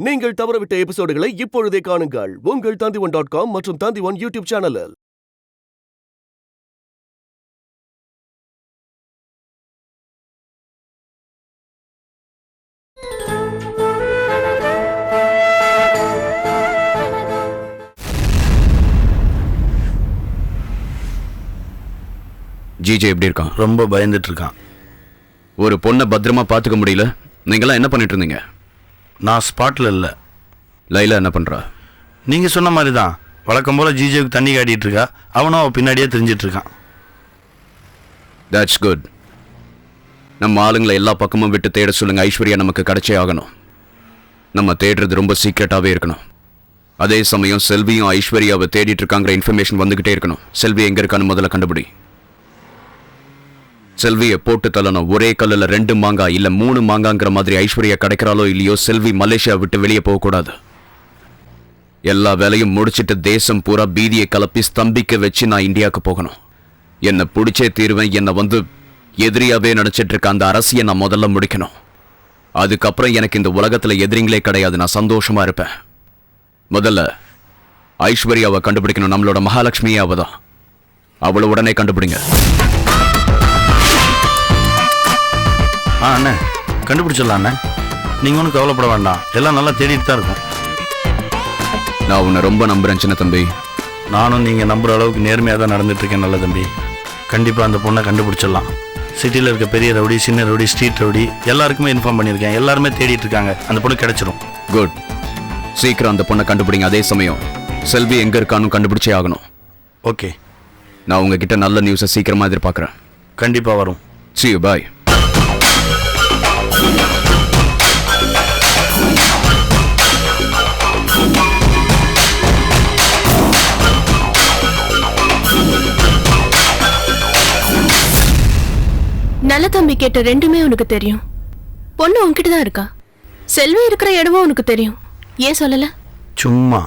நீங்கள் தவறவிட்ட எபிசோடுகளை இப்பொழுதே காணுங்கள் உங்கள் Tandivan.com மற்றும் Tandivan யூடியூப் சேனலில். ஜிஜே எப்படி இருக்கான்? ரொம்ப பயந்துட்டு இருக்கான். ஒரு பொண்ணை பத்திரமா பார்த்துக்க முடியல. நீங்களாம் என்ன பண்ணிட்டு இருந்தீங்க? நான் ஸ்பாட்டில் இல்லை. லைலா என்ன பண்ணுறா? நீங்கள் சொன்ன மாதிரி தான். வழக்கம் போல் ஜிஜேவுக்கு தண்ணி காட்டிகிட்டு இருக்கா. அவனும் அவள் பின்னாடியே தெரிஞ்சிட்டு இருக்கான். That's good. நம்ம ஆளுங்களை எல்லா பக்கமும் விட்டு தேட சொல்லுங்க. ஐஸ்வர்யா நமக்கு கிடைச்சே ஆகணும். நம்ம தேடுறது ரொம்ப சீக்ரெட்டாகவே இருக்கணும். அதே சமயம் செல்வியும் ஐஸ்வர்யாவை தேடிட்டு இருக்காங்கிற இன்ஃபர்மேஷன் வந்துக்கிட்டே இருக்கணும். செல்வி எங்கே இருக்கான்னு முதல்ல கண்டுபிடி. செல்வியை போட்டு தள்ளணும். ஒரே கல்லில் 2 மாங்காய் இல்லை 3 மாங்காங்கிற மாதிரி ஐஸ்வர்யா கிடைக்கிறாளோ இல்லையோ, செல்வி மலேசியா விட்டு வெளியே போகக்கூடாது. எல்லா வேலையும் முடிச்சிட்டு தேசம் பூரா பீதியை கலப்பி ஸ்தம்பிக்க வச்சு நான் இந்தியாவுக்கு போகணும். என்னை பிடிச்சே தீருவேன். என்னை எதிரியாவே நினைச்சிட்டு இருக்க அந்த அரசியை நான் முதல்ல முடிக்கணும். அதுக்கப்புறம் எனக்கு இந்த உலகத்தில் எதிரிங்களே கிடையாது. நான் சந்தோஷமா இருப்பேன். முதல்ல ஐஸ்வர்யாவை கண்டுபிடிக்கணும். நம்மளோட மகாலட்சுமியே அவ தான். அவளை உடனே கண்டுபிடிங்க. அண்ணே, கண்டுபிடிச்சிடலாம் அண்ணே. நீங்கள் ஒன்றும் கவலைப்பட வேண்டாம். எல்லாம் நல்லா தேடிட்டு தான் இருக்கும். நான் உன்னை ரொம்ப நம்புறேன் சின்ன தம்பி. நானும் நீங்கள் நம்புகிற அளவுக்கு நேர்மையாக தான் நடந்துட்டுருக்கேன் நல்ல தம்பி. கண்டிப்பாக அந்த பொண்ணை கண்டுபிடிச்சிடலாம். சிட்டியில் இருக்க பெரிய ரவுடி, சின்ன ரவுடி, ஸ்ட்ரீட் ரவுடி எல்லாருக்குமே இன்ஃபார்ம் பண்ணியிருக்கேன். எல்லாருமே தேடிட்டு இருக்காங்க. அந்த பொண்ணு கிடைச்சிடும். குட். சீக்கிரம் அந்த பொண்ணை கண்டுபிடிங்க. அதே சமயம் செல்வி எங்கே இருக்கான்னு கண்டுபிடிச்சே ஆகணும். ஓகே. நான் உங்ககிட்ட நல்ல நியூஸை சீக்கிரமாக எதிர்பார்க்குறேன். கண்டிப்பாக வரும். See you, bye. நல்ல தம்பி கேட்ட ரெண்டுமே உனக்கு தெரியும். பொண்ணு உன்கிட்ட தான் இருக்கா. செல்வி இருக்கிற இடமும் உனக்கு தெரியும். ஏன் சொல்லல? சும்மா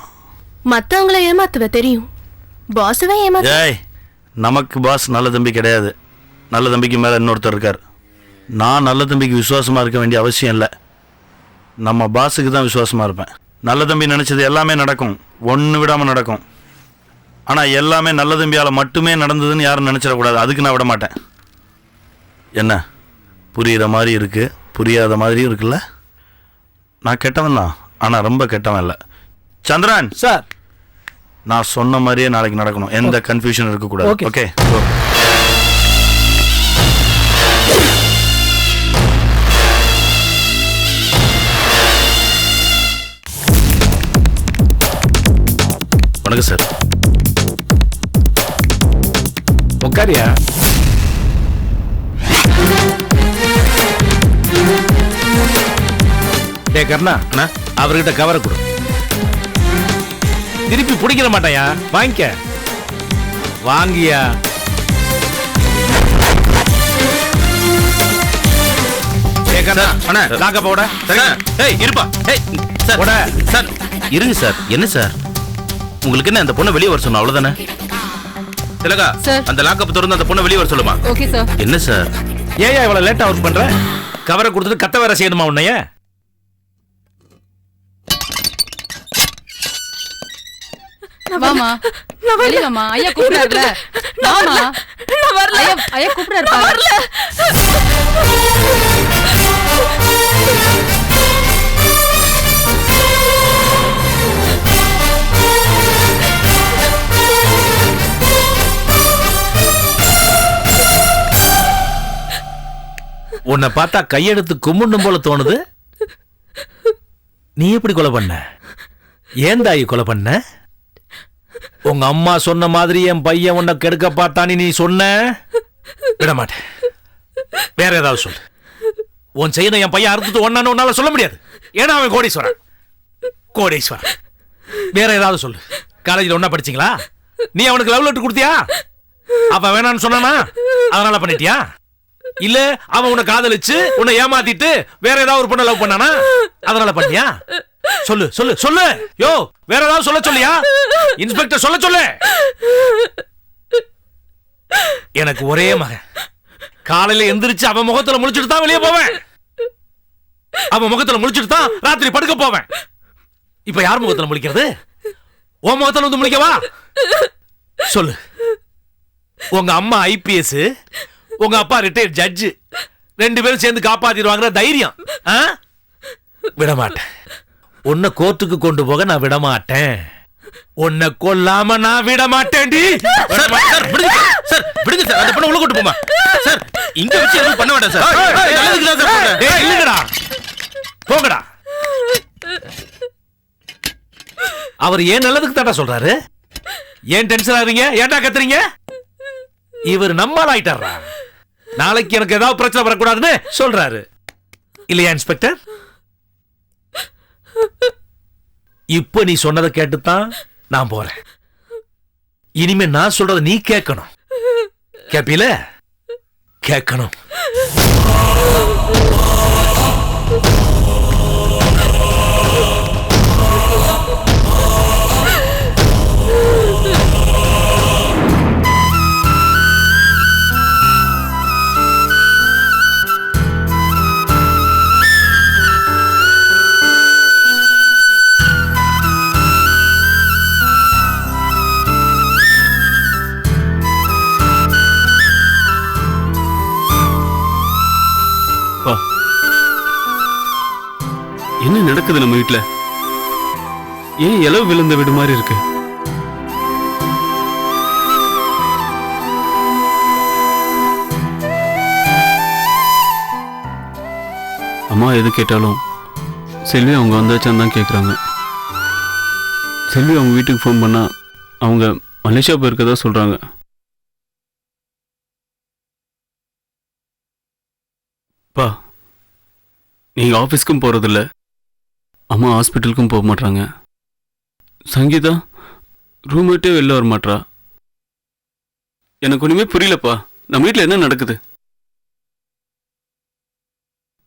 மத்தவங்களை ஏமாத்துவ தெரியும். பாஸவே ஏமாத்து. ஏய், நமக்கு பாஸ் நல்ல தம்பி கிடையாது. நல்ல தம்பிக்கு மேலே இன்னொருத்தர் இருக்கார். நான் நல்ல தம்பிக்கு விசுவாசமாக இருக்க வேண்டிய அவசியம் இல்லை. நம்ம பாஸுக்கு தான் விசுவாசமாக இருப்பேன். நல்ல தம்பி நினச்சது எல்லாமே நடக்கும். ஒன்று விடாமல் நடக்கும். ஆனால் எல்லாமே நல்ல தம்பியால் மட்டுமே நடந்ததுன்னு யாரும் நினச்சிடக்கூடாது. அதுக்கு நான் விட மாட்டேன். என்ன, புரிகிற மாதிரி இருக்குது, புரியாத மாதிரியும் இருக்குல்ல? நான் கெட்டவன் தான், ஆனால் ரொம்ப கெட்டவன் இல்லை. சந்திரன் சார், நான் சொன்ன மாதிரியே நாளைக்கு நடக்கணும். எந்த கன்ஃபியூஷன் இருக்கக்கூடாது. ஓகே. வணக்கம் சார். உட்காரியா? டே கர்ணா, அவர்கிட்ட கவரை கொடு. திருப்பி பிடிக்கிற மாட்டாயா? வாங்கிக்க. வாங்கியா? இருங்க சார். என்ன சார், உங்களுக்கு என்ன அந்த பொண்ணை வெளியே வர சொன்ன அவ்வளவுதானே? திலகா, அந்த லாக்கப் திறந்து அந்த பொண்ணை வெளியே வர சொல்லுமா? Okay sir. என்ன சார், ஏன் இவ்வளவு லேட்டா ஒர்க் பண்ற? கவரை கொடுத்துட்டு கத்த வேற செய்யணுமா உன்னைய? வாமா, வெளிய வாமா. ஐயா கூப்பிடுறாருல. வாமா. நான் வரல. ஐயா கூப்பிடுறாரு. நான் வரல. உன்னை பார்த்தா கையெடுத்து கும்பிடணும் போல தோணுது. நீ எப்படி கொலை பண்ண? ஏன் தாயி கொலை பண்ண? உங்க அம்மா சொன்ன மாதிரி என் பையன் உன்னை கெடுக்க பார்த்தானி நீ சொன்ன. விட மாட்டேன். வேற ஏதாவது சொல்லு. உன் செய்த என் பையன் அறுத்துட்டு ஒன்னான்னு உன்னால சொல்ல முடியாது. ஏன்னா அவன் கோடீஸ்வரன். வேற ஏதாவது சொல்லு. காலேஜில் ஒன்னா படிச்சீங்களா? நீ அவனுக்கு லவ் லெட்டர் கொடுத்தியா? அப்ப வேணான்னு சொன்னானா அதனால பண்ணிட்டியா? இல்ல அவன் உன்னை காதலிச்சு உன்னை ஏமாத்திட்டு வேற ஏதாவது ஒரு பொண்ணை லவ் பண்ணானா அதனால பண்ணியா? சொல்லு சொல்லு சொல்லு. யோ, வேற ஏதாவது சொல்ல சொல்லியா? இன்ஸ்பெக்டர் சொல்ல சொல்லு. எனக்கு ஒரே மகன். காலையில எந்திரிச்சு அவன் முகத்துல முழிச்சிட்டு தான் வெளியே போவேன். அவன் முகத்துல முழிச்சிட்டு தான் ராத்திரி படுக்க போவேன். இப்ப யார் முகத்துல முழிக்கிறது? உன் முகத்துல வந்து முழிக்கவா? சொல்லு. உங்க அம்மா IPS, உங்க அப்பா ரிட்டையர்ட் ஜட்ஜ், 2 பேரும் சேர்ந்து காப்பாத்திடுவாங்கிற தைரியம் விட மாட்டேன். உன்னை கோர்ட்டுக்கு கொண்டு போக நான் விட மாட்டேன். உன்னை கொல்லாம நான் விட மாட்டேன்டி. சார் விடுங்க சார், அந்த பொண்ணை உள்ள கூட்டு போமா சார். இங்க வச்சு எதுவும் பண்ண வேண்டாம் சார். நல்லதுக்கு தான் சார் சொல்றேன். டேய் இல்லங்கடா, போங்கடா. அவர் ஏன் நல்லதுக்கு தாண்டா சொல்றாரு? ஏன் டென்ஷன் ஆகுறீங்க? ஏன்டா கத்துறீங்க? இவர் நம்மால் ஆயிட்டாரா? நாளைக்கு எனக்கு ஏதாவது பிரச்சனை வரக்கூடாதுன்னு சொல்றாரு இல்லையா இன்ஸ்பெக்டர்? இப்ப நீ சொன்னதை கேட்டுத்தான் நான் போறேன். இனிமே நான் சொல்றத நீ கேட்கணும். கேப்பில? கேட்கணும். என்ன நடக்குது நம்ம வீட்டுல? ஏன் இலவு விழுந்த வீடு மாதிரி இருக்கு? அம்மா எது கேட்டாலும் செல்வி அவங்க வந்தாச்சான்னு தான் கேட்குறாங்க. செல்வி அவங்க வீட்டுக்கு ஃபோன் பண்ணா அவங்க மலேசியா போயிருக்கதா சொல்றாங்க. பா, நீங்க ஆஃபீஸ்க்கும் போறதில்ல, அம்மா ஹாஸ்பிட்டலுக்கும் போக மாட்டாங்க. சங்கீதா ரூம்மேட்டே வெளில வர மாட்டா. எனக்கு ஒண்ணுமே புரியலப்பா. நம்ம வீட்டில் என்ன நடக்குது?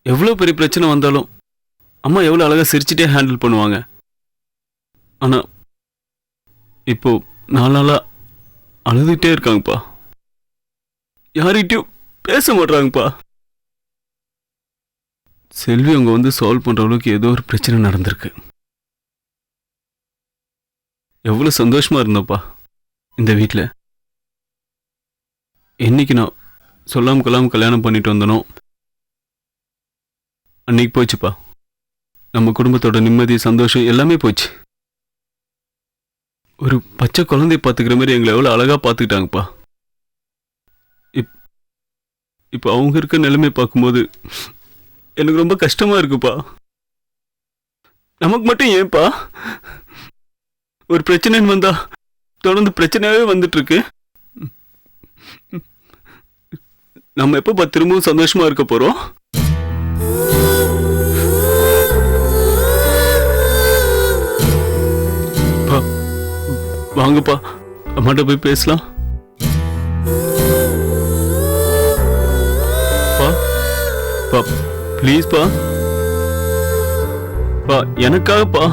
எவ்வளோ பெரிய பிரச்சனை வந்தாலும் அம்மா எவ்வளோ அழகாக சிரிச்சுட்டே ஹேண்டில் பண்ணுவாங்க. ஆனால் இப்போ 4 நாளாக அழுதுகிட்டே இருக்காங்கப்பா. யார்கிட்டயும் பேச மாட்டாங்கப்பா. செல்வி அவங்க வந்து சால்வ் பண்ணுற அளவுக்கு ஏதோ ஒரு பிரச்சனை நடந்திருக்கு. எவ்வளோ சந்தோஷமா இருந்தோப்பா இந்த வீட்டில். என்னைக்கு நான் சொல்லாம கொள்ளாமல் கல்யாணம் பண்ணிட்டு வந்தனோ அன்னைக்கு போச்சுப்பா. நம்ம குடும்பத்தோட நிம்மதி, சந்தோஷம் எல்லாமே போச்சு. ஒரு பச்சை குழந்தைய பார்த்துக்கிற மாதிரி எங்களை எவ்வளோ அழகாக பார்த்துக்கிட்டாங்கப்பா. இப்போ அவங்க இருக்க நிலைமை பார்க்கும்போது எனக்கு ரொம்ப கஷ்டமா இருக்குப்பா. நமக்கு மட்டும் ஏன்பா ஒரு பிரச்சனைன்னு வந்தா தொடர்ந்து பிரச்சனையாவே வந்துட்டு இருக்கு? நம்ம எப்ப திரும்பவும் சந்தோஷமா இருக்க போறோம்? வாங்கப்பா, அம்மாட்ட போய் பேசலாம். பா ப்ளீஸ் பா, எனக்காகப்பா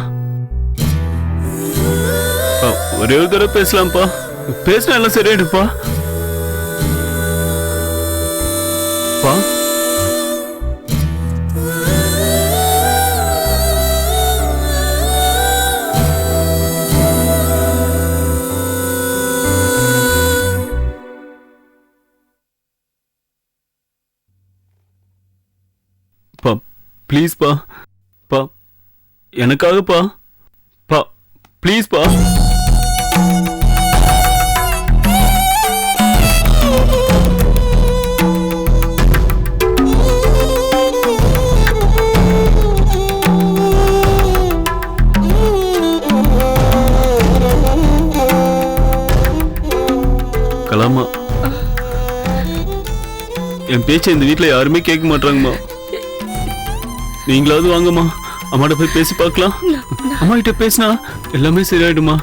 ஒரே ஒரு தடவை பேசலாம்ப்பா. பேசினா எல்லாம் சரியாயிடுப்பா. பா ப்ளீஸ் பா, எனக்காகப்பா. ப்ளீஸ் பா. கலாமா, என் பேச்சை இந்த வீட்டில் யாருமே கேட்க மாட்டாங்கம்மா. நீங்களாவது வாங்கம்மா, அம்மாட்ட போய் பேசி பார்க்கலாம். அம்மா கிட்ட பேசினா எல்லாமே சரியாயிடுமா?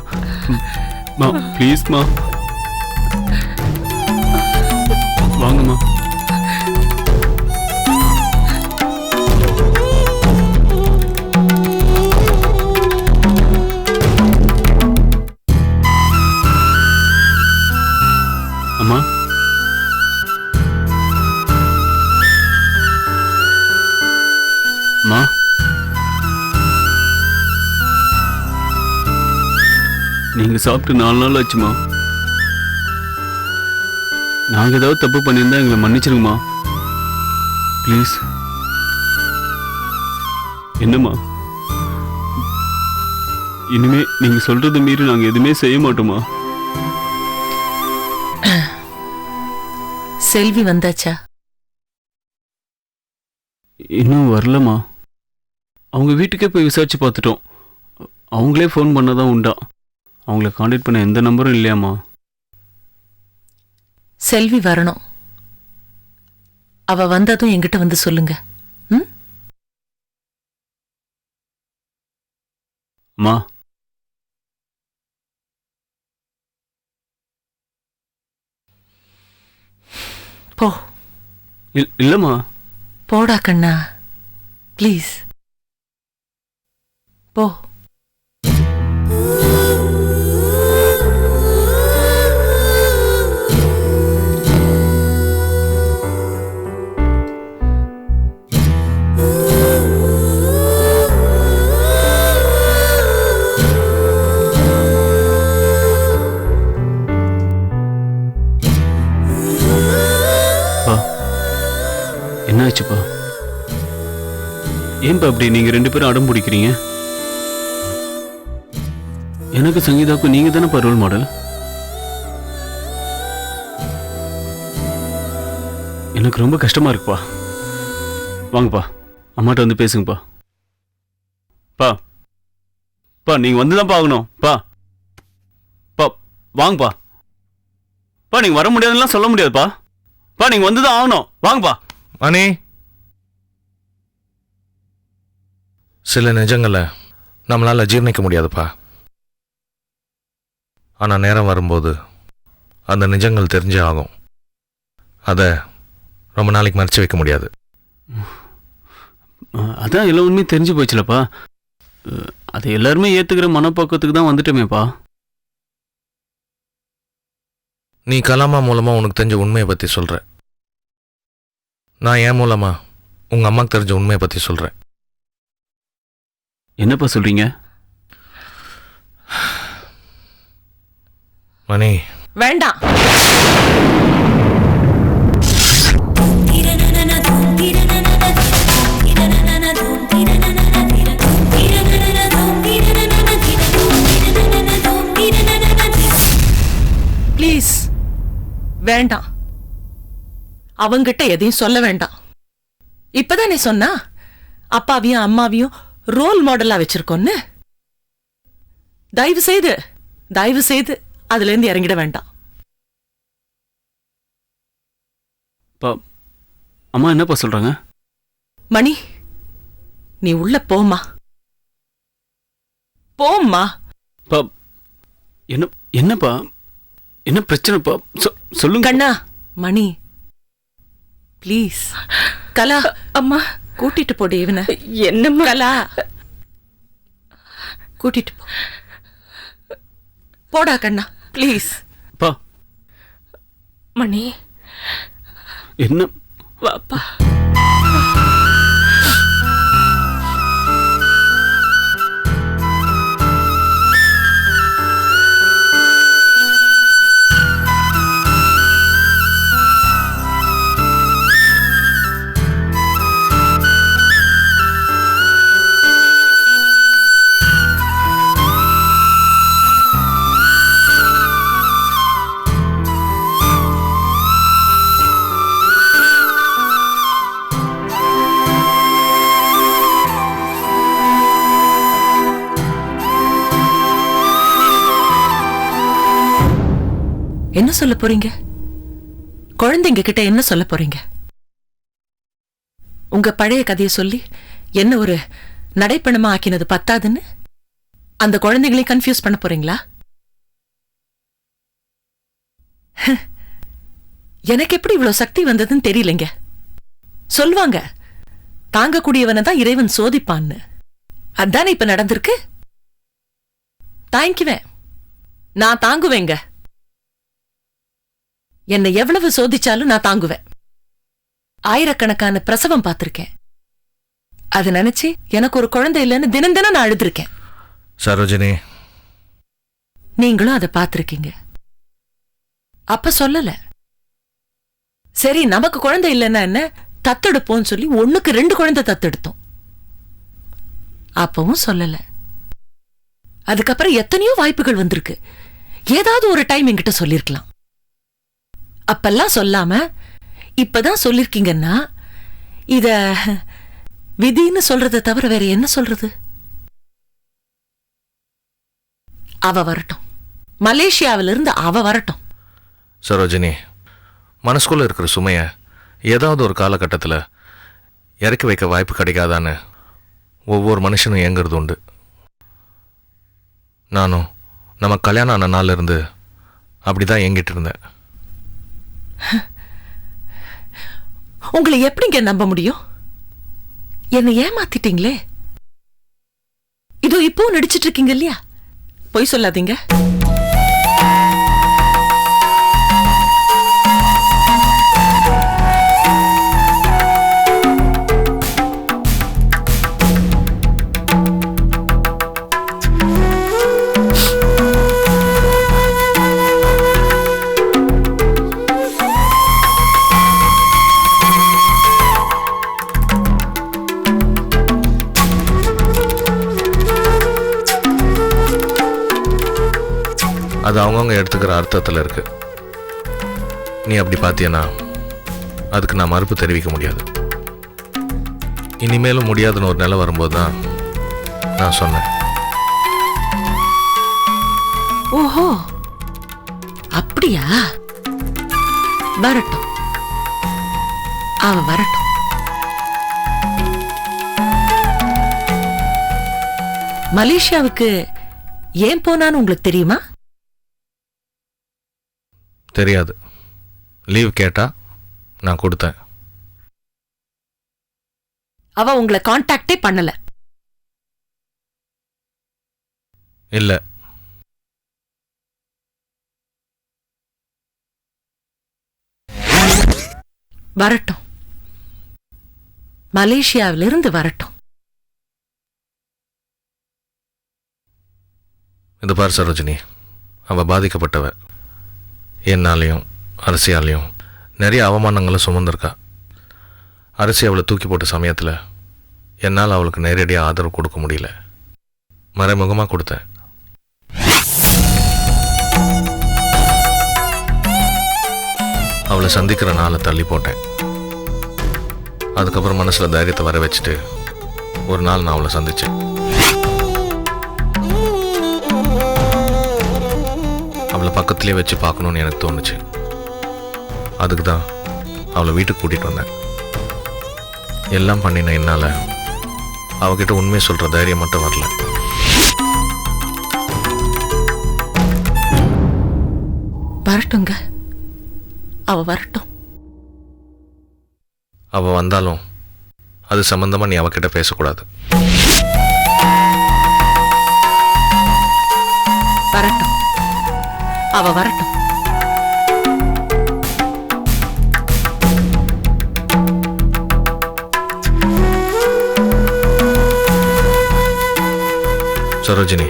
ப்ளீஸ்மா, வாங்கம்மா. அம்மா, அம்மா, நீங்கள் சாப்பிட்டு 4 நாள் ஆச்சுமா. நாங்கள் ஏதாவது தப்பு பண்ணியிருந்தா எங்களை மன்னிச்சிருங்கம்மா ப்ளீஸ். என்னம்மா இனிமே நீங்கள் சொல்கிறத மீறி நாங்கள் எதுவுமே செய்ய மாட்டோமா? செல்வி வந்தாச்சா? இன்னும் வரலம்மா. அவங்க வீட்டுக்கே போய் விசாரிச்சு பார்த்துட்டோம். அவங்களே ஃபோன் பண்ணதான் உண்டா. அவங்கள காண்டாக்ட் பண்ண எந்த நம்பரும் இல்லையாம்மா. செல்வி வரணும். அவ வந்ததும் என்கிட்ட வந்து சொல்லுங்க. ம்? அம்மா போ. இல்லைம்மா. போடா கண்ணா ப்ளீஸ் போ. என்ன ஆச்சுப்பா? ஏன்பா அப்படி நீங்கள் 2 பேரும் அடம் பிடிக்கிறீங்க? எனக்கு சங்கீதாவுக்கு நீங்கள் தானே ரோல் மாடல். எனக்கு ரொம்ப கஷ்டமா இருக்குப்பா. வாங்கப்பா, அம்மாட்ட வந்து பேசுங்கப்பா. பா பா நீங்கள் வந்து தான் பார்க்கணும். பா பா வாங்கப்பா. பா நீங்கள் வர முடியாதுலாம் சொல்ல முடியாதுப்பா. பா நீங்கள் வந்து தான் ஆகணும். வாங்கப்பா. மணி, சில நிஜங்களை நம்மளால ஜீர்ணிக்க முடியாதுப்பா. ஆனால் நேரம் வரும்போது அந்த நிஜங்கள் தெரிஞ்சே ஆகும். அதை ரொம்ப நாளைக்கு மறைச்சு வைக்க முடியாது. அதான் எல்லா உண்மையும் தெரிஞ்சு போச்சுலப்பா. அதை எல்லாருமே ஏற்றுக்கிற மனப்பக்குவத்துக்கு தான் வந்துட்டோமேப்பா. நீ கலாமா மூலமாக உனக்கு தெரிஞ்ச உண்மையை பற்றி சொல்கிற. நான் என் மூலமா உங்கள் அம்மாவுக்கு தெரிஞ்ச உண்மையை பற்றி சொல்கிறேன். என்னப்பா சொல்கிறீங்க? மணி, வேண்டாம். ப்ளீஸ் வேண்டாம். அவங்கிட்ட எதையும் சொல்ல வேண்டாம். இப்பதான் நீ சொன்னா அப்பாவையும் அம்மாவையும் ரோல் மாடலா வச்சிருக்கோன்னு. தயவு செய்து அதுல இருந்து இறங்கிட வேண்டாம். அம்மா என்னப்பா சொல்றாங்க? மணி, நீ உள்ள போம்மா. போம்மா. என்னப்பா என்ன பிரச்சனைப்பா? சொல்லுங்க கண்ணா. மணி ப்ளீஸ். கலா அம்மா கூட்டிட்டு போடு இவனை. என்னம்மா? கலா கூட்டிட்டு போ. போடா கண்ணா ப்ளீஸ். பா மணி என்ன? வாப்பா. என்ன சொல்ல போறீங்க? குழந்தைங்க கிட்ட என்ன சொல்ல போறீங்க? உங்க பழைய கதையை சொல்லி என்ன ஒரு நடைப்பணமா ஆக்கினது பத்தாதுன்னு அந்த குழந்தைகளை கன்ஃபியூஸ் பண்ண போறீங்களா? எனக்கு எப்படி இவ்வளவு சக்தி வந்ததுன்னு தெரியலங்க. சொல்வாங்க தாங்கக்கூடியவனை தான் இறைவன் சோதிப்பான்னு. அதானே இப்ப நடந்திருக்கு. தாங்கிக்குவேன், நான் தாங்குவேங்க. என்னை எவ்வளவு சோதிச்சாலும் நான் தாங்குவேன். ஆயிரக்கணக்கான பிரசவம் பார்த்திருக்கேன். அது நினைச்சு எனக்கு ஒரு குழந்தை இல்லைன்னு தினம் தினம் நான் அழுதுருக்கேன். சரோஜினி, நீங்களும் அதை பார்த்திருக்கீங்க. அப்ப சொல்லல. சரி, நமக்கு குழந்தை இல்லைன்னா என்ன, தத்தெடுப்போம்னு சொல்லி 1க்கு 2 குழந்தை தத்தெடுத்தோம். அப்பவும் சொல்லல. அதுக்கப்புறம் எத்தனையோ வாய்ப்புகள் வந்திருக்கு. ஏதாவது ஒரு டைம் என்கிட்ட சொல்லிருக்கலாம். அப்பெல்லாம் சொல்லாம இப்பதான் சொல்லிருக்கீங்கன்னா இத விதின்னு சொல்றதை தவிர வேற என்ன சொல்றது? அவ வரட்டும், மலேசியாவிலிருந்து அவ வரட்டும். சரோஜினி, மனசுக்குள்ள இருக்கிற சுமைய ஏதாவது ஒரு காலகட்டத்தில் இறக்கி வைக்க வாய்ப்பு கிடைக்காதான்னு ஒவ்வொரு மனுஷனும் ஏங்குறது உண்டு. நானும் நம்ம கல்யாணம் ஆன நாள்ல இருந்து அப்படிதான் ஏங்கிட்டு இருந்தேன். உங்களை எப்படிங்க நம்ப முடியும்? என்னை ஏமாத்திட்டீங்களே. இதோ இப்போ நடிச்சிட்டு இருக்கீங்க இல்லையா? பொய் சொல்லாதீங்க. அது அவங்கவுங்க எடுத்துக்கிற அர்த்தத்தில் இருக்கு. நீ அப்படி பார்த்தியன்னா அதுக்கு நான் மறுப்பு தெரிவிக்க முடியாது. இனிமேலும் முடியாதுன்னு ஒரு நிலை வரும்போது தான் நான் சொன்னேன். ஓஹோ, அப்படியா? வரட்டும், அவ வரட்டும். மலேசியாவுக்கு ஏன் போனான்னு உங்களுக்கு தெரியுமா? தெரியாது. லீவ் கேட்டா நான் கொடுத்தேன். அவ உங்களை கான்டாக்டே பண்ணல. இல்ல. வரட்டும், மலேசியாவிலிருந்து வரட்டும். இந்த பார் சரோஜினி, அவ பாதிக்கப்பட்டவ. என்னாலையும் அரசியாலையும் நிறைய அவமானங்களும் சுமந்திருக்கா. அரசி அவளை தூக்கி போட்ட சமயத்தில் என்னால் அவளுக்கு நேரடியாக ஆதரவு கொடுக்க முடியல. மறைமுகமாக கொடுத்தேன். அவளை சந்திக்கிற நாளை தள்ளி போட்டேன். அதுக்கப்புறம் மனசில் தைரியத்தை வர வச்சுட்டு ஒரு நாள் நான் அவளை சந்தித்தேன். அவளை பக்கத்துலேயே வச்சு பார்க்கணுன்னு எனக்கு தோணுச்சு. அதுக்கு தான் அவளை வீட்டுக்கு கூட்டிகிட்டு வந்தேன். எல்லாம் பண்ணின என்னால் அவகிட்ட உண்மையை சொல்கிற தைரியம் மட்டும் வரல. வரட்டுங்க, அவ வரட்டும். அவ வந்தாலும் அது சம்பந்தமாக நீ அவகிட்ட பேசக்கூடாது. வரட்டும், அவ வரட்டும். சரோஜினி,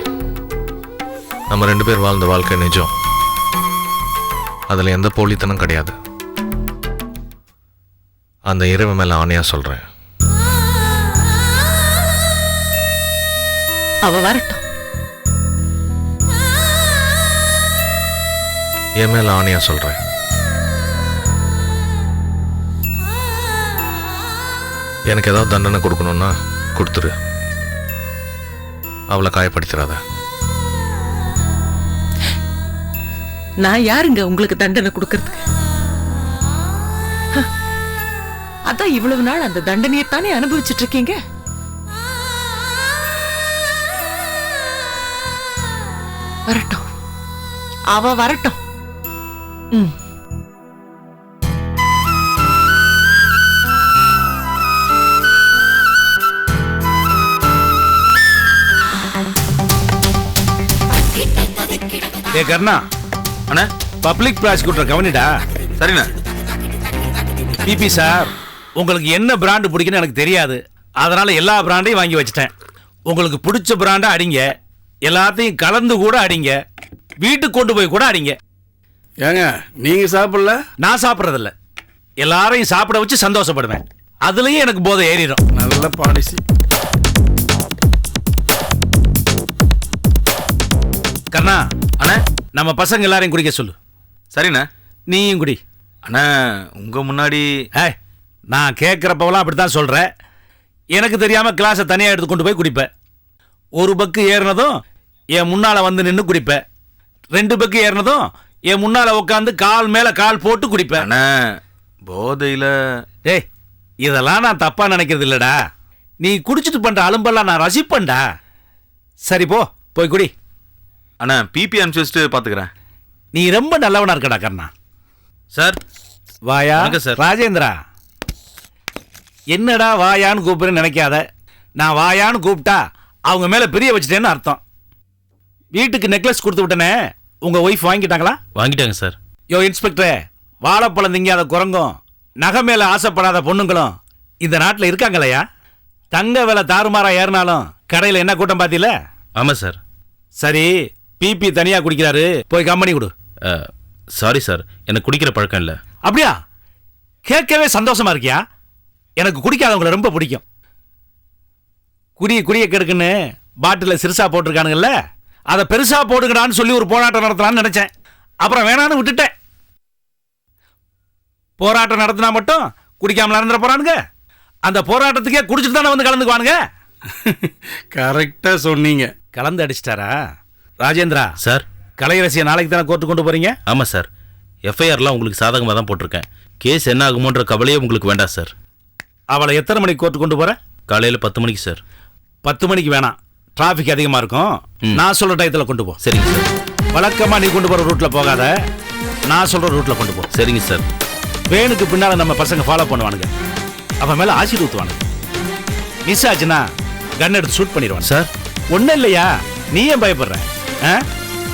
நம்ம 2 பேர் வாழ்ந்த வாழ்க்கை நிஜம். அதில் எந்த போலித்தனம் கிடையாது. அந்த இறைவன் மேல ஆணையா சொல்றேன். அவ வரட்டும். என் மேல ஆணையா சொல்றேன். எனக்கு ஏதாவது தண்டனை கொடுக்கணும்னா கொடுத்துரு. அவளை காயப்படுத்திடாத. நான் யாருங்க உங்களுக்கு தண்டனை கொடுக்கறதுக்கு? அதான் இவ்வளவு நாள் அந்த தண்டனையைத்தானே அனுபவிச்சுட்டு இருக்கீங்க. வரட்டும், அவ வரட்டும். ஏ கர்ணா, அண்ணா பப்ளிக் ப்ராசிக்யூட்டர் கவனிடா. சரிண்ணா. பிபி சார், உங்களுக்கு என்ன பிராண்டு பிடிக்குன்னு எனக்கு தெரியாது. அதனால எல்லா பிராண்டையும் வாங்கி வச்சுட்டேன். உங்களுக்கு பிடிச்ச பிராண்டை அடிங்க, எல்லாத்தையும் கலந்து கூட அடிங்க. வீட்டுக்கு கொண்டு போய் கூட அடிங்க. ஏங்க நீங்க சாப்பிடல? நான் சாப்பிட்றதில்ல, எல்லாரையும் சாப்பிட வச்சு சந்தோஷப்படுவேன். அதுலயும் எனக்கு போதை ஏறிடும். நல்ல பாலிசி. கர்ணா, அண்ணா நம்ம பசங்க எல்லாரையும் குடிக்க சொல்லு. சரிண்ணே. நீயும் குடி. அண்ணா உங்க முன்னாடி நான் கேட்குறப்பவெல்லாம் அப்படித்தான் சொல்கிறேன். எனக்கு தெரியாமல் கிளாஸை தனியாக எடுத்து கொண்டு போய் குடிப்பேன். ஒரு பக்கு ஏறினதும் என் முன்னால் வந்து நின்று குடிப்பேன். 2 பக்கு ஏறினதும் என் முன்னால் உட்காந்து கால் மேலே கால் போட்டு குடிப்பேன். அண்ணா போதையில் டேய், இதெல்லாம் நான் தப்பாக நினைக்கிறது இல்லைடா. நீ குடிச்சிட்டு பண்ணுற அலும்பெல்லாம் நான் ரசிப்பேன்டா. சரி போய் குடி. அண்ணா பிபி அனுப்பிச்சு வச்சுட்டு பார்த்துக்கிறேன். நீ ரொம்ப நல்லவனா இருக்கடா கர்ணா. சார் வாயா. வணக்கம் சார். ராஜேந்திரா, என்னடா வாயான்னு கூப்பிடுன்னு நினைக்காத. நான் வாயான்னு கூப்பிட்டா அவங்க மேலே பிரிய வச்சுட்டேன்னு அர்த்தம். வீட்டுக்கு நெக்லஸ் கொடுத்து விட்டனே, உங்கள் ஒய்ஃப் வாங்கிட்டாங்களா? வாங்கிட்டாங்க சார். யோ இன்ஸ்பெக்டரே, வாழைப்பழம் திங்காத குரங்கும் நகை மேலே ஆசைப்படாத பொண்ணுங்களும் இந்த நாட்டில் இருக்காங்களையா? தங்க விலை தாறுமாறா ஏறினாலும் கடையில் என்ன கூட்டம் பார்த்தீல? ஆமாம் சார். சரி, பிபி தனியாக குடிக்கிறாரு, போய் கம்பெனி கொடு. சாரி சார், எனக்கு குடிக்கிற பழக்கம் இல்லை. அப்படியா? கேட்கவே சந்தோஷமா இருக்கியா? எனக்கு குடிக்காதவங்களை ரொம்ப பிடிக்கும். குடிய கெடுக்குன்னு பாட்டில் சிறுசா போட்டிருக்கானுங்கல்ல, அதை பெருசா போட்டுக்கடான்னு சொல்லி ஒரு போராட்டம் நடத்தலான்னு நினைச்சேன். அப்புறம் வேணான்னு விட்டுட்டேன். போராட்டம் நடத்தினா மட்டும் குடிக்காமல இருந்துட போறானுங்க. அந்த போராட்டத்துக்கே குடிச்சிட்டு தானே வந்து கலந்துக்குவானுங்க. கரெக்டா சொன்னீங்க. கலந்து அடிச்சிட்டாரா? ராஜேந்திரா சார். கலையரசியை நாளைக்கு தானே கோர்ட்டு கொண்டு போறீங்க? ஆமாம் சார். எஃப்ஐஆர்லாம் உங்களுக்கு சாதகமாக தான் போட்டிருக்கேன். கேஸ் என்ன ஆகுமோன்ற கவலையே உங்களுக்கு வேண்டாம் சார். அவளை எத்தனை மணிக்கு கோர்ட்டு கொண்டு போற? காலையில் 10 மணிக்கு சார். 10 மணிக்கு வேணாம், டிராஃபிக் அதிகமாக இருக்கும். நான் சொல்ற டயத்தில் கொண்டு போ. சரிங்க சார். வழக்கமாக நீ கொண்டு போகிற ரூட்டில் போகாத, நான் சொல்கிற ரூட்டில் கொண்டு போ. சரிங்க சார். வேனுக்கு பின்னால் நம்ம பசங்க ஃபாலோ பண்ணுவானுங்க, அவன் மேலே ஆசிட் ஊற்றுவானுங்க. மிஸ் ஆச்சுன்னா கன் எடுத்து ஷூட் பண்ணிடுவான். சார் ஒன்றும் இல்லையா, நீ ஏன் பயப்படுற?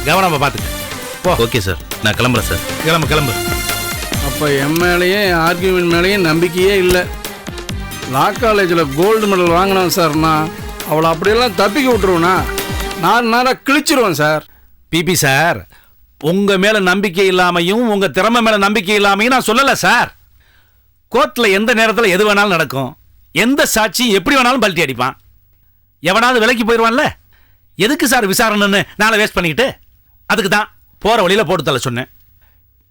கவனமாக பார்த்துக்க. போ. ஓகே சார், நான் கிளம்புறேன் சார். கிளம்பு. அப்போ என் மேலேயும் ஆர்கியூமெண்ட் மேலேயும் நம்பிக்கையே இல்லை. லா காலேஜில் கோல்டு மெடல் வாங்கினேன் சார். நான் அவளை அப்படியெல்லாம் தப்பிக்க விட்டுருவேண்ணா, நான் கிழிச்சிருவேன் சார். பிபி சார், உங்கள் மேலே நம்பிக்கை இல்லாமையும் உங்கள் திறமை மேலே நம்பிக்கை இல்லாமையும் நான் சொல்லலை சார். கோர்ட்டில் எந்த நேரத்தில் எது வேணாலும் நடக்கும். எந்த சாட்சி எப்படி வேணாலும் பல்ட்டி அடிப்பான். எவனாவது விலைக்கு போயிடுவான்ல. எதுக்கு சார் விசாரணைன்னு நாளை வேஸ்ட் பண்ணிக்கிட்டு? அதுக்கு தான் போகிற வழியில் போட்டு தள்ள சொன்னேன்.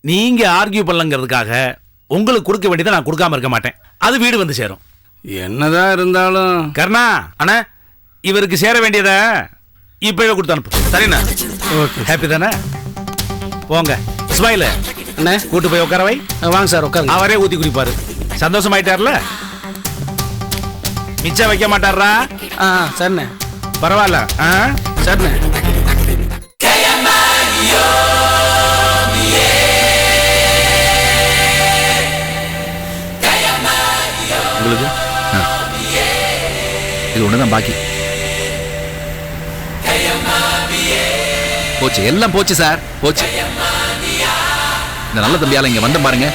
நீங்கள் ஆர்கியூ பண்ணலங்கிறதுக்காக உங்களுக்கு கொடுக்க வேண்டியதை நான் கொடுக்காம இருக்க மாட்டேன். அது வீடு வந்து சேரும். என்னதான் இருந்தாலும் கர்ணா அண்ணா, இவருக்கு சேர வேண்டியதை இப்பவே கொடுத்து அனுப்பு. சரிண்ணா. ஓகே. ஹாப்பி தானே? போங்க. இஸ்மாயில் அண்ணே, கூட்டு போய் உட்கார வை. வாங்க சார் உட்காருங்க. அவரே ஊற்றி குடிப்பாரு. சந்தோஷமாயிட்டார்ல? மிச்சம் வைக்க மாட்டாரா? சரிண்ணே. பரவாயில்ல. சரிண்ணே. உங்களுக்கு இது ஒண்ணுதான் பாக்கி. போச்சு, எல்லாம் போச்சு சார், போச்சு. இந்த நல்ல தம்பியால இங்க வந்த பாருங்க,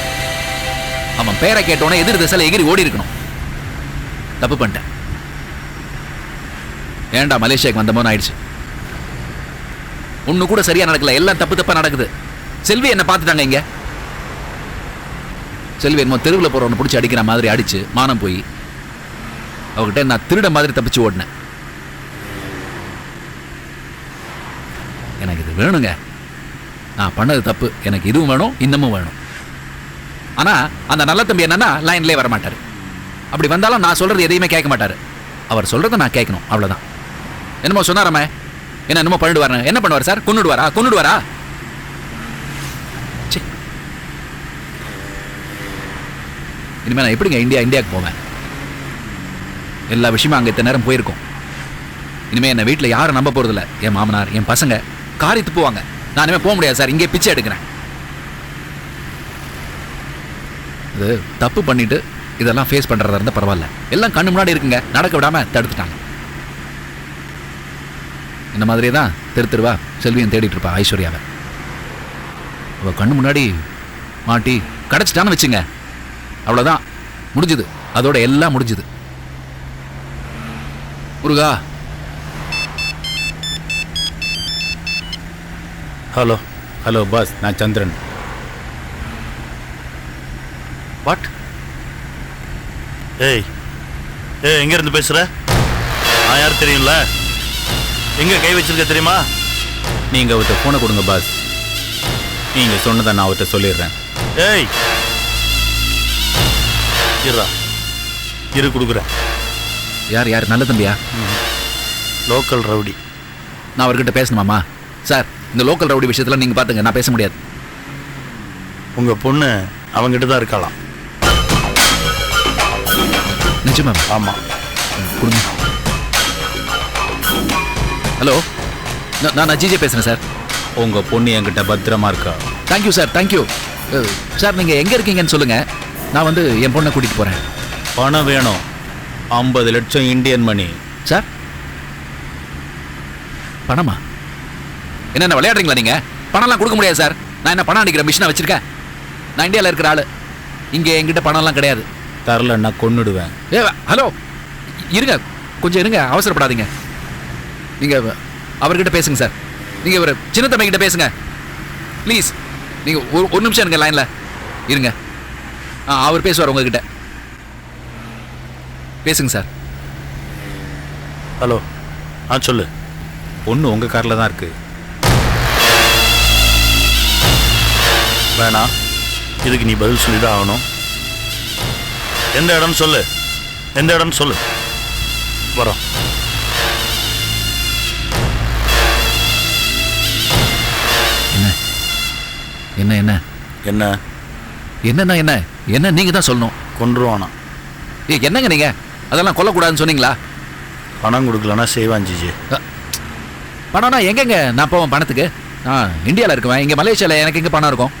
அவன் பேரை கேட்டோன்னே எதிர் திசையில எகிரி ஓடி இருக்கணும். தப்பு பண்ணிட்டேன். ஏன்டா மலேசியாவுக்கு வந்தமோன்னு ஆயிடுச்சு. ஒண்ணு கூட சரியா நடக்கல, எல்லாம் தப்பா நடக்குது. செல்வி என்ன பார்த்துட்டாங்க இங்க. செல்வி என்னமோ தெருவில் போறவனை பிடிச்சி அடிக்கிற மாதிரி அடிச்சு மானம் போய் அவகிட்ட நான் திருட மாதிரி தப்பிச்சு ஓடினேன். எனக்கு இது வேணுங்க, நான் பண்ணது தப்பு, எனக்கு இதுவும் வேணும் இன்னமும் வேணும். ஆனா அந்த நல்ல தம்பி என்னன்னா லைன்லேயே வர மாட்டாரு. அப்படி வந்தாலும் நான் சொல்றது எதையுமே கேட்க மாட்டாரு. அவர் சொல்றதை நான் கேட்கணும், அவ்வளவுதான். என்னமோ சொன்னாரமே, என்ன என்னமோ பண்ணிடுவாரு. என்ன பண்ணுவார் சார்? கொன்னுடுவாரா? இனிமே நான் எப்படிங்க இந்தியாவுக்கு போவேன்? எல்லா விஷயமும் அங்கே இத்தனை நேரம் போயிருக்கோம். இனிமே என்ன வீட்டில் யாரும் நம்ப போறதில்ல. என் மாமனார், என் பசங்க காரி துப்புவாங்க. நான் இனிமேல் போக முடியாது சார், இங்கே பிச்சை எடுக்கிறேன். இது தப்பு பண்ணிட்டு இதெல்லாம் ஃபேஸ் பண்ணுறதா இருந்தால் பரவாயில்ல. எல்லாம் கண்ணு முன்னாடி இருக்குங்க, நடக்க விடாம தடுத்துட்டாங்க. இந்த மாதிரியே தான் தெருவா செல்வியும் தேடிட்டு இருப்பா ஐஸ்வர்யாவை. அவள் கண்ணு முன்னாடி மாட்டி கிடச்சிட்டான்னு வச்சுங்க, அவ்வளோதான், முடிஞ்சுது. அதோட எல்லாம் முடிஞ்சுது. முருகா, ஹலோ ஹலோ பாஸ், நான் சந்திரன். வாட்? ஏய் எங்க இருந்து பேசுற? நான் யார் தெரியும்ல? எங்க கை வச்சிருக்க தெரியுமா? நீங்க அவர்கிட்ட போனை கொடுங்க பாஸ். நீங்க சொன்னதை நான் அவர்கிட்ட சொல்லிடுறேன். ஏய் இரு கொடுக்குறேன். யார் நல்ல தம்பியா? Local rowdy. நான் அவர்கிட்ட பேசணுமாமா? சார், இந்த லோக்கல் ரவுடி விஷயத்துல நீங்க பாத்துங்க, நான் பேச முடியாது. உங்க பொண்ணு அவங்கிட்ட தான் இருக்கலாம். நிஜமா? ஆமா. கொடுங்க. ஹலோ, நான் ஜிஜே பேசுறேன் சார். உங்க பொண்ணு என்கிட்ட பத்திரமா இருக்கா? Thank you sir, thank you sir. நீங்க எங்க இருக்கீங்கன்னு சொல்லுங்க, நான் வந்து என் பொண்ணை கூட்டிட்டு போறேன். பணம் வேணும். 50 லட்சம் இந்தியன் மணி. சார், பணமா? என்ன விளையாடுறீங்களா நீங்க? பணம்லாம் கொடுக்க முடியாது சார். நான் என்ன பணம் அடிக்கிற மிஷினா வச்சிருக்கேன்? நான் இந்தியாவில் இருக்கிற ஆளு. இங்கே என்கிட்ட பணம்லாம் கிடையாது. தரலன்னா கொன்னுடுவேன். ஹலோ, இருங்க, கொஞ்சம் இருங்க, அவசரப்படாதீங்க. நீங்க அவர்கிட்ட பேசுங்க சார். நீங்க ஒரு சின்ன தம்பி கிட்ட பேசுங்க ப்ளீஸ். நீங்க ஒரு நிமிஷம் இருங்க லைன்ல இருங்க. அவர் பேசுவார் உங்ககிட்ட. பேசுங்க சார். ஹலோ, சொல்லு. பொண்ணு உங்க கார்ல தான் இருக்கு. வேணாம், இதுக்கு நீ பதில் சொல்லிதான் ஆகணும். எந்த இடம்னு சொல்லு, எந்த இடம்னு சொல்லு. வரோம். என்ன என்ன என்ன என்னன்னா என்ன என்ன நீங்க தான் சொல்லணும். கொன்றுவானா? என்னங்க நீங்க அதெல்லாம் கொல்லக்கூடாதுன்னு சொன்னீங்களா? பணம் கொடுக்கலன்னா செய்வான் ஜிஜி. பணம்னா எங்கெங்க நான் போவேன் பணத்துக்கு? இந்தியாவில் இருக்குவேன். இங்கே மலேசியாவில் எனக்கு எங்கே பணம் இருக்கும்?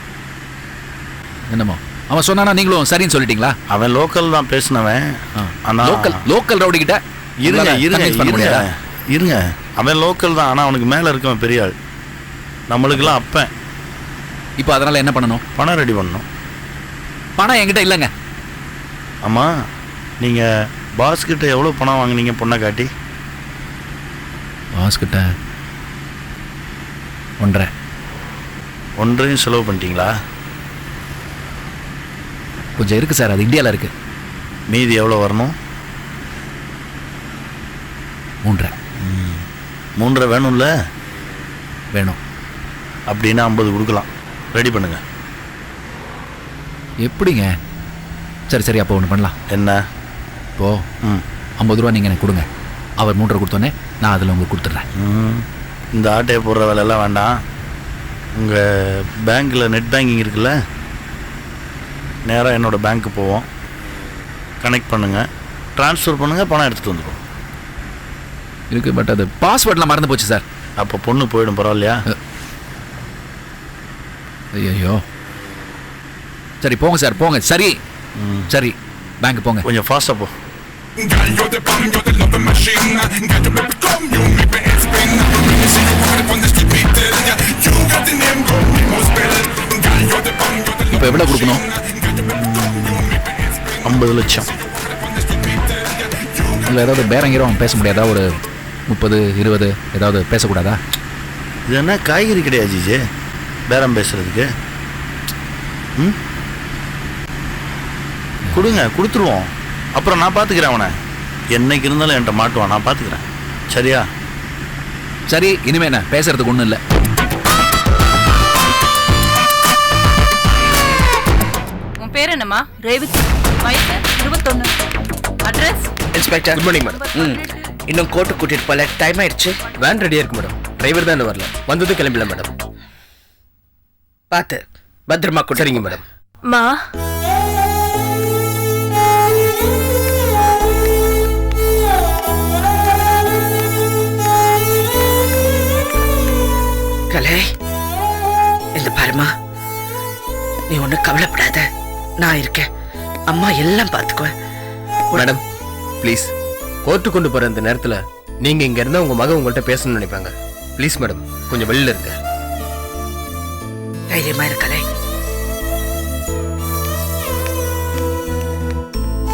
என்னமோ அவன் சொன்னானா நீங்களும் சரின்னு சொல்லிட்டீங்களா? அவன் லோக்கல் தான் பேசினவன். லோக்கல் ரவுடி கிட்ட இருங்க. அவன் லோக்கல் தான், ஆனால் அவனுக்கு மேலே இருக்கவன் பெரிய ஆள். நம்மளுக்கெல்லாம் அப்பன். இப்போ அதனால என்ன பண்ணணும்? பணம் ரெடி பண்ணணும். பணம் என்கிட்ட இல்லைங்க. ஆமாம், நீங்கள் பாஸ்கிட்ட எவ்வளோ பணம் வாங்கினீங்க பொண்ணை காட்டி? பாஸ்கிட்ட 1.5 செலவு பண்ணிட்டீங்களா? கொஞ்சம் இருக்குது சார், அது இந்தியாவில் இருக்குது. மீதி எவ்வளோ வரணும்? 3.5 வேணும்ல? வேணும். அப்படின்னா 50 கொடுக்கலாம். ரெடி பண்ணுங்க. எப்படிங்க? சரி, அப்போ ஒன்று பண்ணலாம். என்ன? இப்போ 50 ரூபா நீங்கள் எனக்கு கொடுங்க. அவர் 3.5 கொடுத்தோன்னே நான் அதில் உங்களுக்கு கொடுத்துட்றேன். இந்த ஆட்டையை போடுற வேலையெல்லாம் வேண்டாம். உங்கள் பேங்க்கில் நெட் பேங்கிங் இருக்குல்ல, நேராக என்னோடய பேங்க்கு போவோம். கனெக்ட் பண்ணுங்கள், ட்ரான்ஸ்ஃபர் பண்ணுங்கள், பணம் எடுத்துகிட்டு வந்துடுவோம். இருக்குது, பட் அது பாஸ்வேர்ட்லாம் மறந்து போச்சு சார். அப்போ பொண்ணு போயிடும், பரவாயில்லையா? ஐயோ, சரி போங்க சார், போங்க. சரி பேங்க் போங்க. கொஞ்சம் ஃபாஸ்ட்டாக போ. இப்போ எவ்வளோ கொடுக்கணும்? 50 லட்சம். இல்லை ஏதாவது பேரங்கிறோம் பேச முடியாதா? ஒரு 30, 20 ஏதாவது பேசக்கூடாதா? இது என்ன காய்கறி கிடையாது ஜிஜே பேரம் பேசுறதுக்கு? கொடுங்க, கொடுத்துருவோம். அப்புறம் நான் பார்த்துக்கிறேன் அவனை. என்னைக்கு இருந்தாலும் என்கிட்ட மாட்டுவான், நான் பார்த்துக்கிறேன். சரியா? சரி, இனிமே என்ன பேசுறதுக்கு ஒன்றும் இல்லை. உன் பேர் என்னம்மா? ரேவதி. வயசு 21. Address? Inspector, good morning madam. இன்னும் கோர்ட்டு கூட்டிட்டு போல, டைம் ஆயிடுச்சு. வேன் ரெடியா இருக்கு மேடம். டிரைவர் தான் வரல, வந்தது கிளம்பல மேடம். பார்த்து பத்திரமா கூட்டுறீங்க மேடம். மா, கலை, இந்த பாருமா, நீ ஒன்றும் கவலைப்படாத, நான் இருக்கேன். அம்மா எல்லாம் பார்த்துக்குவேன். மேடம் ப்ளீஸ், கோர்ட்டு கொண்டு போற இந்த நேரத்தில் நீங்க இங்க இருந்தா உங்க மகன் உங்கள்கிட்ட பேசணும்னு நினைப்பாங்க. ப்ளீஸ் மேடம், கொஞ்சம் வெளியில இருங்க. தைரியமா இருக்கலை.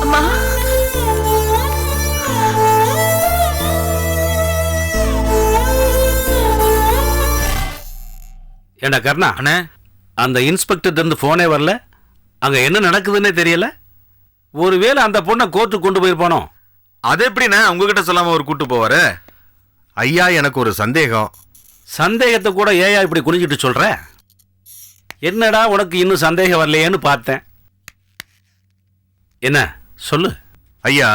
அம்மா, ஏண்டா கர்ணா அண்ணே அந்த இன்ஸ்பெக்டர் இருந்து போனே வரல, அங்க என்ன நடக்குதுன்னே தெரியல. ஒருவேளை அந்த பொண்ணை கோர்ட்டுக்கு கொண்டு போயிருப்பானோ? அது எப்படிண்ணே உங்ககிட்ட சொல்லாம ஒரு கூட்டு போவாரு? ஐயா எனக்கு ஒரு சந்தேகம். சந்தேகத்தை கூட ஏயா இப்படி குனிஞ்சிட்டு சொல்ற? என்னடா உனக்கு இன்னும் சந்தேகம் வரலையேன்னு பார்த்தேன். என்ன சொல்லு. ஐயா,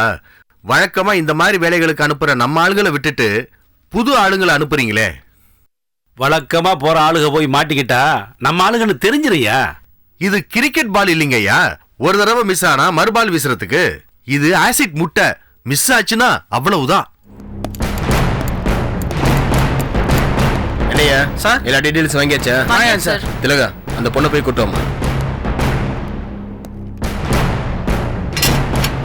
வழக்கமா இந்த மாதிரி வேலைகளுக்கு அனுப்புற நம்ம ஆளுகளை விட்டுட்டு புது ஆளுங்களை அனுப்புறீங்களே. வழக்கமா போற ஆளுக போய் மாட்டிக்கிட்டா நம்ம ஆளுகன்னு தெரிஞ்சிருயா. இது கிரிக்கெட் பால் இல்லைங்க ஐயா. ஒரு தடவை மிஸ் ஆனா மறுபால் வீசுறதுக்கு. இது ஆசிட் முட்டை. மிஸ் ஆச்சுன்னா அவ்வளவுதான். இல்லையா சார்? எல்லா டீடைல்ஸ் வாங்கியாச்சா? சார். திலகா, அந்த பொண்ணை போய் கூட்டோமா.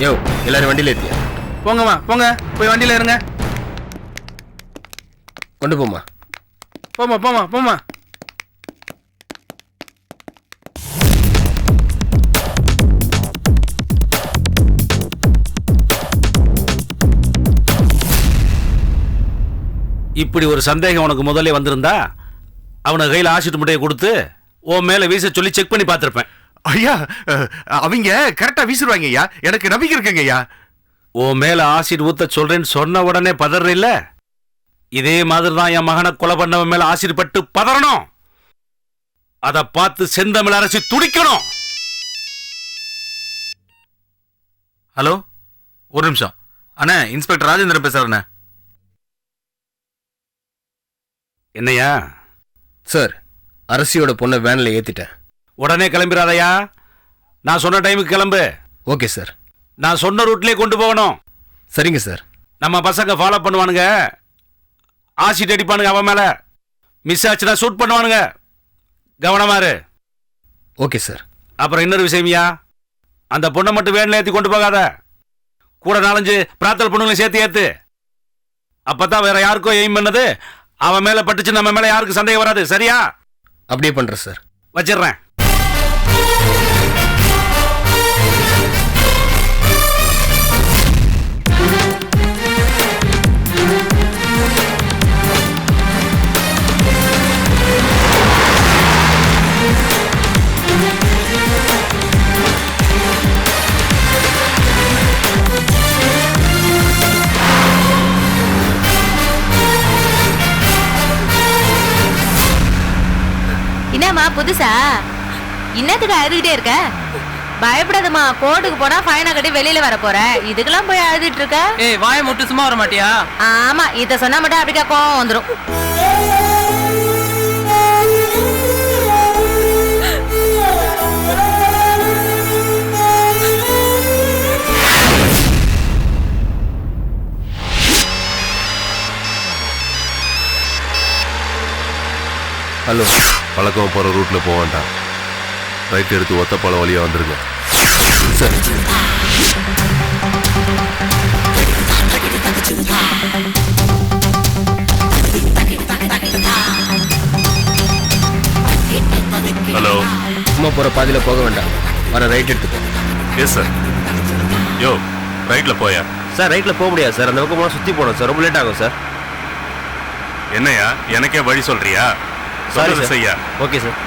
யோ, எல்லாரும் வண்டியில ஏத்தியா? போங்கம்மா போங்க, போய் வண்டியில இருங்க. கொண்டு போமா. போமா போமா போமா. இப்படி ஒரு சந்தேகம் உனக்கு முதல்ல வந்திருந்தா அவனை கையில் ஆசிட் முட்டையை கொடுத்து உன் மேல வீச சொல்லி செக் பண்ணி பார்த்திருப்பேன். ஐயா, அவங்க கரெக்டா வீசிடுவாங்க ஐயா. எனக்கு நம்பிக்கை இருக்குங்க ஐயா. உன் மேல ஆசிட் ஊத்த சொல்றேன்னு சொன்ன உடனே பதற இல்ல? இதே மாதிரி தான் என் மகனை கொலை பண்ணவன் மேல ஆசிட் பட்டு பதறணும். அதை பார்த்து செந்தமிழ் அரசு துடிக்கணும். ஹலோ, ஒரு நிமிஷம் அண்ணே. இன்ஸ்பெக்டர் ராஜேந்திரன் பேசுறேண்ணே. என்னையா? சார், அரசியோட பொண்ணை வேன்ல ஏத்திட்டேன். உடனே கிளம்பிடாதயா. நான் சொன்ன டைமுக்கு கிளம்பு. Okay sir. நான் சொன்ன ரூட்லயே கொண்டு போகணும். சரிங்க சார். நம்ம பசங்க ஃபாலோ பண்ணுவானுங்க, ஆசிட் அடிப்பானுங்க அவன் மேல. மிஸ் ஆச்சுன்னா ஷூட் பண்ணுவானுங்க. கவனமா இரு. Okay sir. அப்புறம் இன்னொரு விஷயம்யா, அந்த பொண்ணை மட்டும் வேன்ல ஏத்தி கொண்டு போகாத. கூட 4-5 பிரார்த்தல் பொண்ணுங்களை சேர்த்து ஏத்து. அப்பதான் வேற யாருக்கோ எய்ம் பண்ணது அவன் மேல பட்டுச்சு, நம்ம மேல யாருக்கு சந்தேகம் வராது. சரியா? அப்படியே பண்றேன் சார். வச்சிடுறேன். என்னம்மா புதுசா? இன்னத்துக்கு அழுதுகிட்டே இருக்க? பயப்படாதம்மா, கோர்ட்டுக்கு போனா ஃபைனா கட்டி வெளியில வர போற. இதுக்கெல்லாம் போய் அழுதுட்டு இருக்க? ஏய், வாயை மட்டும் சும்மா வர மாட்டியா? ஆமா, இத சொன்னா மட்டும் அப்படிக்கா கோவம் வந்துடும். ஹலோ. பழக்கம் போகிற ரூட்டில் போக வேண்டாம். ரைட் எடுத்து ஒத்தப்பாலம் வழியாக வந்துருங்க. சரி. ஹலோ. சும்மா போகிற பாதியில் போக வேண்டாம். வர ரைட் எடுத்துக்கோ. Yes sir. யோ, ரைட்டில் போயா? சார், ரைட்டில் போக முடியாது சார். அந்த பக்கமாக சுற்றி போகணும் சார். ரொம்ப லேட் ஆகும் சார். என்னையா, எனக்கே வழி சொல்றியா? சாரி சொல்றது சார். செய்யா. Okay sir.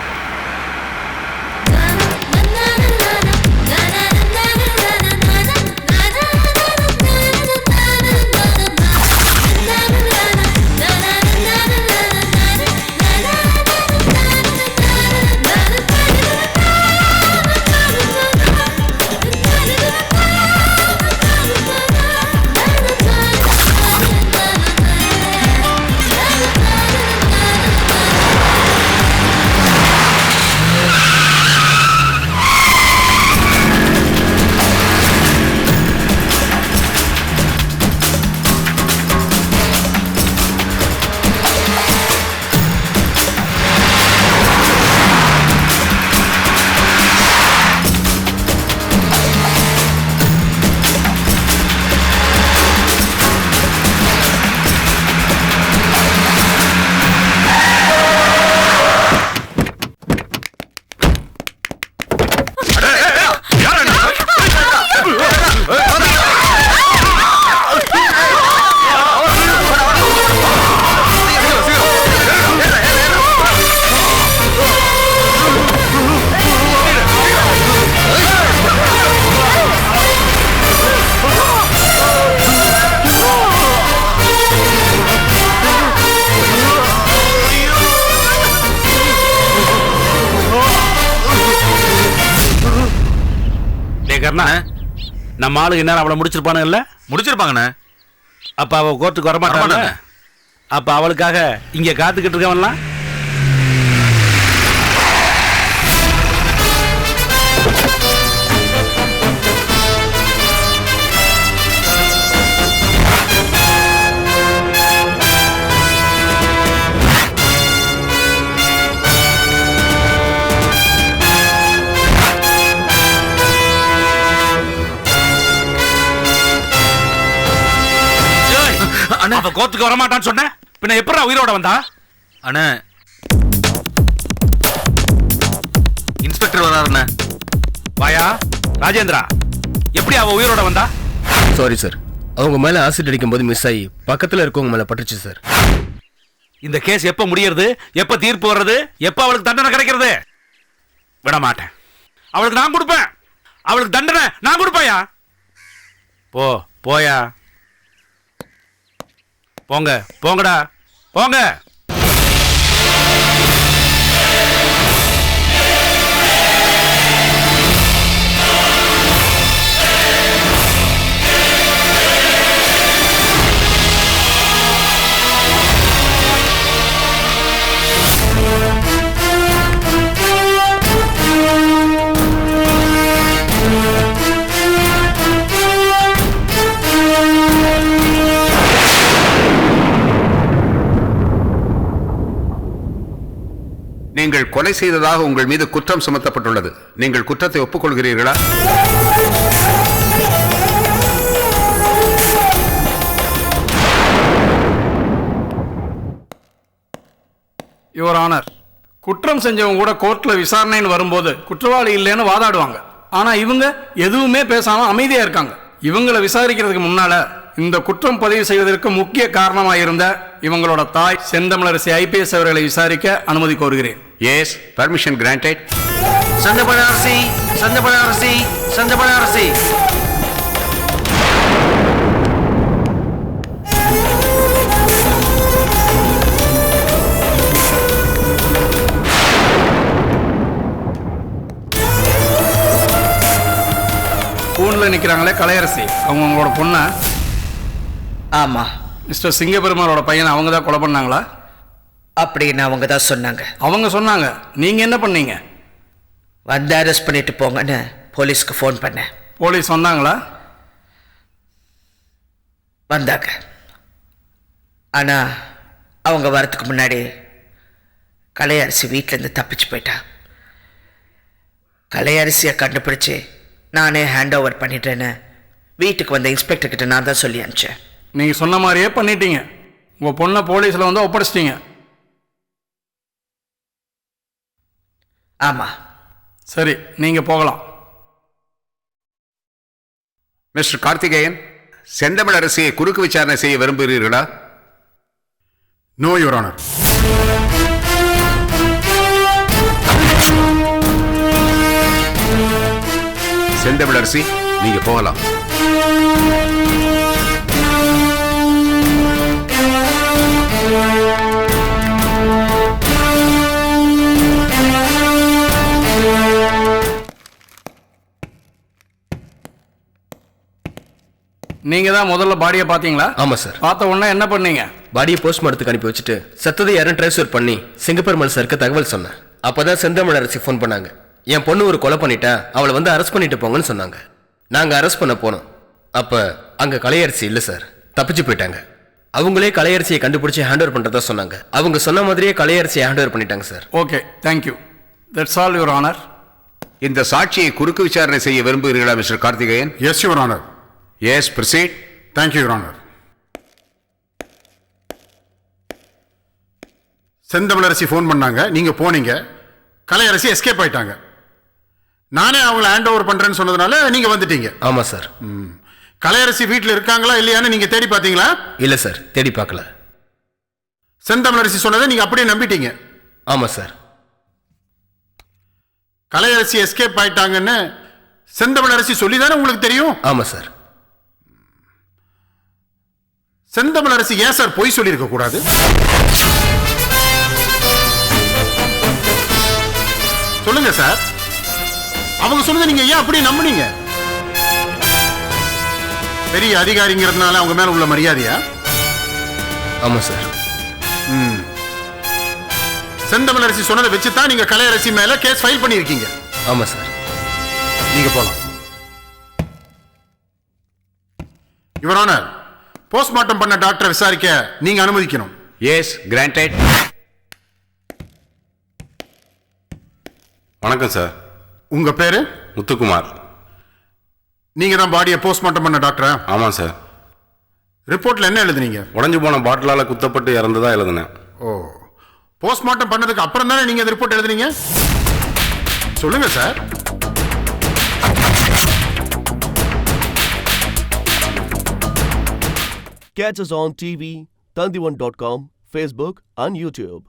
கர்ணா நம்ம ஆளுங்க என்ன அவளை முடிச்சிருப்பானுங்கல்ல? முடிச்சிருப்பாங்கண்ணே. அப்ப அவ கோர்ட்டுக்கு வரமாட்டாங்க. அப்ப அவளுக்காக இங்க காத்துக்கிட்டு இருக்கவன்லாம் அவ கோர்ட்டுக்கு வரமாட்டான்னு சொன்ன, பின்ன எப்படா உயிரோட வந்தா? அண்ணே இன்ஸ்பெக்டர் வராருண்ணே. வாயா ராஜேந்திரா, எப்படி அவ உயிரோட வந்தா? சாரி சார், அவங்க மேல ஆசிட் அடிக்கும் போது மிஸ் ஆகி பக்கத்துல இருக்கவங்க மேல பட்டுச்சு சார். இந்த கேஸ் எப்ப முடியறது, எப்ப தீர்ப்பு வர்றது, எப்ப அவளுக்கு தண்டனை கிடைக்கிறது? விட மாட்டேன். அவளுக்கு நான் கொடுப்பேன். அவளுக்கு தண்டனை நான் கொடுப்பேயா? போயா போங்க, போங்கடா போங்க. நீங்கள் கொலை செய்ததாக உங்கள் மீது குற்றம் சுமத்தப்பட்டுள்ளது. நீங்கள் குற்றத்தை ஒப்புக்கொள்கிறீர்களா? யுவர் ஆனர், குற்றம் செஞ்சவங்க கூட கோர்ட்ல விசாரணைன்னு வரும்போது குற்றவாளி இல்லைன்னு வாதாடுவாங்க. ஆனா இவங்க எதுவுமே பேசாம அமைதியா இருக்காங்க. இவங்களை விசாரிக்கிறதுக்கு முன்னால இந்த குற்றம் பதிவு செய்வதற்கு முக்கிய காரணமாக இருந்த இவங்களோட தாய் செந்தமிழரசி IPS அவர்களை விசாரிக்க அனுமதி கோருகிறேன். Yes, permission granted. Senthamizharasi, Senthamizharasi, Senthamizharasi. கூண்டில் நிற்கிறாங்களே கலையரசி, அவங்க உங்களோட பொண்ணா? ஆமா. மிஸ்டர் சிங்கப்பெருமாளோட பையனை அவங்க தான் கொலை பண்ணாங்களா? அப்படின்னு அவங்க தான் சொன்னாங்க. அவங்க சொன்னாங்க. நீங்க என்ன பண்ணீங்க? வந்து அரெஸ்ட் பண்ணிட்டு போங்கன்னு போலீஸ்க்கு ஃபோன் பண்ணேன். போலீஸ் வந்தாங்களா? வந்தாங்க. ஆனா அவங்க வரதுக்கு முன்னாடி கலையரசி வீட்டிலேருந்து தப்பிச்சு போயிட்டா. கலையரசியை கண்டுபிடிச்சு நானே ஹேண்ட் ஓவர் பண்ணிட்டேன்னு வீட்டுக்கு வந்த இன்ஸ்பெக்டர் கிட்ட நான் தான் சொல்லி அனுப்பிச்சேன். நீங்க சொன்ன மாதிரியே பண்ணிட்டீங்க. உங்க பொண்ணை போலீஸ்ல வந்து ஒப்படைச்சிட்டீங்க. ஆமா. சரி, நீங்க போகலாம். மிஸ்டர் கார்த்திகேயன், செந்தமிழரசியை குறுக்கு விசாரணை செய்ய விரும்புகிறீர்களா? No your honour. செந்தமிழரசி, நீங்க போகலாம். நீங்க தான் முதல்ல பாடியை பாத்தீங்களா? ஆமா சார். பார்த்த உடனே என்ன பண்ணீங்க? பாடியை போஸ்ட்மார்ட்டத்துக்கு அனுப்பி வச்சுட்டு சத்ததை யாரும் டிரான்ஸ்ஃபர் பண்ணி சிங்கப்பெருமாள் சாருக்கு தகவல் சொன்னேன். அப்பதான் செந்தமிழரசி ஃபோன் பண்ணாங்க. என் பொண்ணு ஒரு கொலை பண்ணிட்டா, அவளை வந்து அரெஸ்ட் பண்ணிட்டு போங்கன்னு சொன்னாங்க. நாங்க அரெஸ்ட் பண்ண போனோம். அப்ப அங்க கலையரசி இல்ல சார், தப்பிச்சு போயிட்டாங்க. அவங்களே கலையரசியை கண்டுபிடிச்சு ஹேண்ட் ஓவர் பண்றதா சொன்னாங்க. அவங்க சொன்ன மாதிரியே கலையரசியை ஹேண்ட் ஓவர் பண்ணிட்டாங்க sir. Okay, thank you. That's all your honour. இந்த சாட்சியை குறுக்கு விசாரணை செய்ய விரும்புகிறீர்களா mister Karthikeyan? Yes your honour. Yes, proceed. Thank you your honour. Senthamizharasi phone பண்ணாங்க, நீங்க போனீங்க. கலையரசி எஸ்கேப் ஆயிட்டாங்க. நானே அவங்களை ஹேண்ட் ஓவர் பண்றேன்னு சொன்னதுனால நீங்க வந்துட்டீங்க. ஆமா சார். கலையரசி வீட்டில் இருக்காங்களா இல்லையான்னு நீங்க தேடி பார்த்தீங்களா? இல்ல சார், தேடி பார்க்கல. செந்தமிழரசி சொன்னதை நீங்க அப்படியே நம்பிட்டீங்க. ஆமா சார். கலையரசி எஸ்கேப் ஆயிட்டாங்கன்னு செந்தமிழரசி சொல்லிதானே உங்களுக்கு தெரியும்? ஆமா சார். செந்தமிழரசி ஏன் சார் பொய் சொல்லியிருக்க கூடாது? சொல்லுங்க சார். அவங்க சொன்னதை நீங்க ஏன் அப்படியே நம்புனீங்க? பெரிய அதிகாரிங்கிறதுனால அவங்க மேல உள்ள மரியாதையா? ஆமா சார். செந்தமிழரசி சொன்னதை வச்சு தான் நீங்க கலையரசி மேல கேஸ் ஃபைல் பண்ணியிருக்கீங்க. ஆமா சார். நீங்க போலாம். யுவர் ஆனர், போஸ்ட்மார்ட்டம் பண்ண டாக்டரை விசாரிக்க நீங்க அனுமதிக்கணும். Yes, granted. வணக்கம் சார். உங்க பேரு? முத்துக்குமார். நீங்க தான் பாடியை போஸ்ட்மார்ட்டம் பண்ண டாக்டரா? ஆமாம் சார். ரிப்போர்ட்ல என்ன எழுதுனீங்க? உடஞ்சு போன பாட்டிலால குத்தப்பட்டு இறந்ததா எழுதுனேன். ஓ, போஸ்ட்மார்ட்டம் பண்ணதுக்கு அப்புறம் தானே நீங்க ரிப்போர்ட் எழுதுனீங்க? சொல்லுங்க sir. Catch us on TV, Tandivan.com, Facebook and YouTube.